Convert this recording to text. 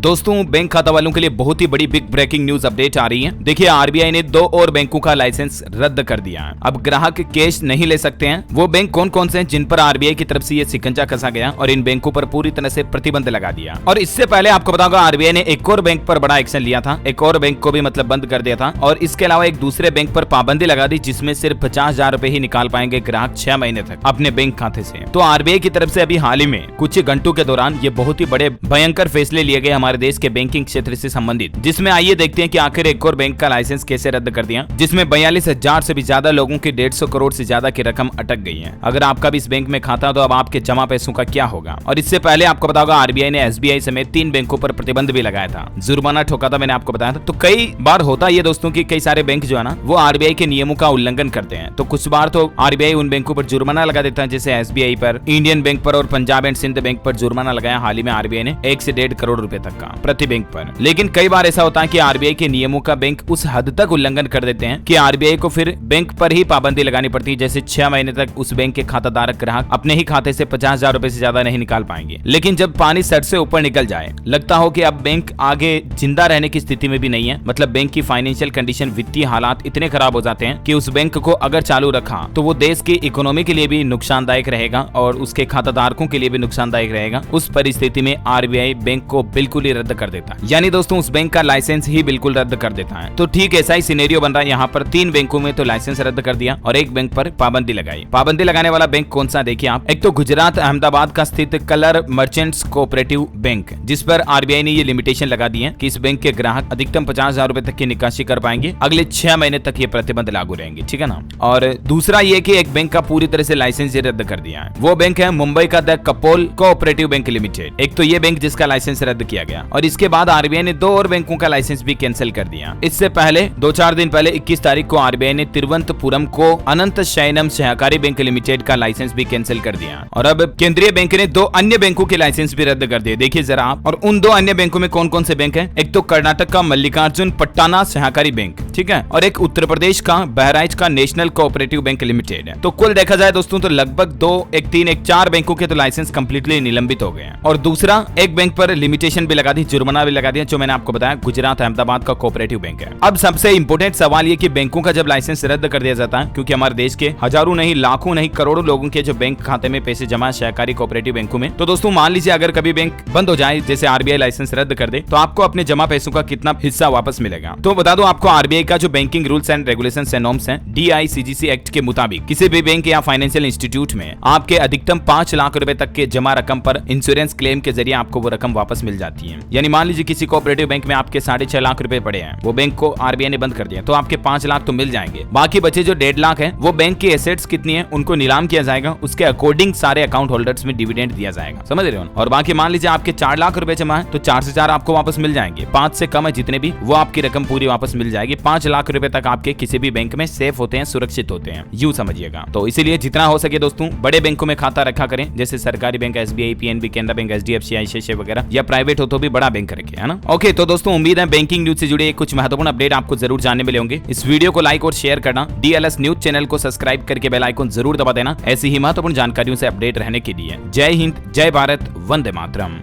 दोस्तों बैंक खाता वालों के लिए बहुत ही बड़ी बिग ब्रेकिंग न्यूज अपडेट आ रही है। देखिए आरबीआई ने 2 और बैंकों का लाइसेंस रद्द कर दिया है। अब ग्राहक कैश नहीं ले सकते हैं। वो बैंक कौन कौन से हैं जिन पर आरबीआई की तरफ से ये शिकंजा कसा गया और इन बैंकों पर पूरी तरह से प्रतिबंध लगा दिया। और इससे पहले आपको बताऊंगा आरबीआई ने एक और बैंक पर बड़ा एक्शन लिया था, एक और बैंक को भी मतलब बंद कर दिया था और इसके अलावा एक दूसरे बैंक पर पाबंदी लगा दी जिसमें सिर्फ 50,000 रुपए ही निकाल पाएंगे ग्राहक 6 महीने तक अपने बैंक खाते से। तो आरबीआई की तरफ से अभी हाल ही में कुछ घंटों के दौरान ये बहुत ही बड़े भयंकर फैसले लिए गए हमारे देश के बैंकिंग क्षेत्र से संबंधित, जिसमें आइए देखते हैं कि आखिर एक और बैंक का लाइसेंस कैसे रद्द कर दिया, जिसमें 42,000 से भी ज्यादा लोगों की 150 करोड़ से ज्यादा की रकम अटक गई है। अगर आपका भी इस बैंक में खाता तो अब आपके जमा पैसों का क्या होगा। और इससे पहले आपको बताओ आरबीआई ने एसबीआई समेत 3 बैंकों पर प्रतिबंध भी लगाया था, जुर्माना ठोका था, मैंने आपको बताया था। तो कई बार होता है दोस्तों की कई सारे बैंक जो है ना वो आरबीआई के नियमों का उल्लंघन करते हैं। तो कुछ बार तो आरबीआई उन बैंकों पर जुर्माना लगा देता है, जैसे एसबीआई पर, इंडियन बैंक पर और पंजाब एंड सिंध बैंक पर जुर्माना लगाया हाल ही में आरबीआई ने 1 से 1.5 करोड़ रुपए तक का प्रति बैंक पर। लेकिन कई बार ऐसा होता है कि आरबीआई के नियमों का बैंक उस हद तक उल्लंघन कर देते हैं कि आरबीआई को फिर बैंक पर ही पाबंदी लगानी पड़ती है, जैसे 6 महीने तक उस बैंक के खाताधारक ग्राहक अपने ही खाते से 50,000 रुपए से ज्यादा नहीं निकाल पाएंगे। लेकिन जब पानी सर से ऊपर निकल जाए, लगता हो कि अब बैंक आगे जिंदा रहने की स्थिति में भी नहीं है, मतलब बैंक की फाइनेंशियल कंडीशन, वित्तीय हालात इतने खराब हो जाते हैं कि उस बैंक को अगर चालू रखा तो वो देश की इकोनॉमी के लिए भी नुकसानदायक रहेगा और उसके खाताधारकों के लिए भी नुकसानदायक रहेगा। उस परिस्थिति में आरबीआई बैंक को बिल्कुल ही रद्द कर देता है, यानी दोस्तों उस बैंक का लाइसेंस ही बिल्कुल रद्द कर देता है। तो ठीक ऐसा ही सिनेरियो बन रहा है यहाँ पर। 3 बैंकों में तो लाइसेंस रद्द कर दिया और एक बैंक पर पाबंदी लगाई। पाबंदी लगाने वाला बैंक कौन सा देखिए आप। एक तो गुजरात अहमदाबाद का स्थित कलर मर्चेंट्स कोऑपरेटिव बैंक, जिस पर आरबीआई ने ये लिमिटेशन लगा दी है कि इस बैंक के ग्राहक अधिकतम 50,000 रुपए तक की निकासी कर पाएंगे। अगले 6 महीने तक ये प्रतिबंध लागू रहेंगे, ठीक है ना। और दूसरा ये कि एक बैंक का पूरी तरह से लाइसेंस रद्द कर दिया है। वो बैंक है मुंबई का द कपोल कोऑपरेटिव बैंक लिमिटेड। एक तो ये बैंक जिसका लाइसेंस रद्द किया गया और इसके बाद आरबीआई ने 2 और बैंकों का लाइसेंस भी कैंसिल कर दिया। इससे पहले 2-4 दिन पहले 21 तारीख को आरबीआई ने तिरुवनंतपुरम को अनंत शयनम सहकारी बैंक लिमिटेड का लाइसेंस भी कैंसिल कर दिया। और अब केंद्रीय बैंक ने 2 अन्य बैंकों के लाइसेंस भी रद्द कर दिए। देखिए जरा आप। और उन 2 अन्य बैंकों में कौन कौन से बैंक हैं। एक तो कर्नाटक का मल्लिकार्जुन पट्टाना सहकारी बैंक, ठीक है, और एक उत्तर प्रदेश का बहराइच का नेशनल कोऑपरेटिव बैंक लिमिटेड है। तो कुल देखा जाए दोस्तों तो लगभग 4 बैंकों के तो लाइसेंस कंप्लीटली निलंबित हो गए हैं। और दूसरा एक बैंक पर लिमिटेशन भी लगा दी, जुर्माना भी लगा दिया, जो मैंने आपको बताया गुजरात अहमदाबाद का कोऑपरेटिव बैंक है। अब सबसे इंपोर्टेंट सवाल ये कि बैंकों का जब लाइसेंस रद्द कर दिया जाता है, क्योंकि हमारे देश के हजारों नहीं, लाखों नहीं, करोड़ों लोगों के जो बैंक खाते में पैसे जमा सहकारी कोऑपरेटिव बैंकों में, तो दोस्तों मान लीजिए अगर कभी बैंक बंद हो जाए, जैसे आरबीआई लाइसेंस रद्द कर दे, तो आपको अपने जमा पैसों का कितना हिस्सा वापस मिलेगा। तो बता दो आपको आरबीआई का जो banking rules and regulations and norms हैं, DICGC एक्ट के मुताबिक किसी भी बैंक या फाइनेंशियल इंस्टीट्यूट में आपके अधिकतम 5 लाख रुपए तक के जमा रकम पर इंश्योरेंस क्लेम के जरिए आपको वो रकम वापस मिल जाती है। यानी मान लीजिए किसी कोऑपरेटिव बैंक में आपके 6.5 लाख रुपए पड़े हैं, वो बैंक को आरबीआई ने बंद कर दिया, तो आपके 5 लाख तो मिल जाएंगे। बाकी बचे जो 1.5 लाख है वो बैंक की एसेट्स कितनी है उनको नीलाम किया जाएगा, उसके अकॉर्डिंग सारे अकाउंट होल्डर्स में डिविडेंड दिया जाएगा, समझ रहे हो। और बाकी मान लीजिए आपके 4 लाख रुपए जमा है तो 4 से 4 आपको वापस मिल जाएंगे। 5 से कम है जितने भी, वो आपकी रकम पूरी वापस मिल जाएगी। 5 लाख रुपए तक आपके किसी भी बैंक में सेफ होते हैं, सुरक्षित होते हैं, यूं समझिएगा। तो इसीलिए जितना हो सके दोस्तों बड़े बैंकों में खाता रखा करें, जैसे सरकारी bank SBI, PNB, Canara bank, HDFC, ICICI वगैरह, या प्राइवेट हो तो भी बड़ा बैंक रखे, है ना। ओके तो दोस्तों उम्मीद है बैंकिंग न्यूज से जुड़े कुछ महत्वपूर्ण अपडेट आपको जरूर जानने मिले होंगे। इस वीडियो को लाइक और शेयर करना, DLS न्यूज चैनल को सब्सक्राइब करके बेल आइकन जरूर दबा देना ऐसी ही महत्वपूर्ण जानकारियों से अपडेट रहने के लिए। जय हिंद, जय भारत, वंदे मातरम।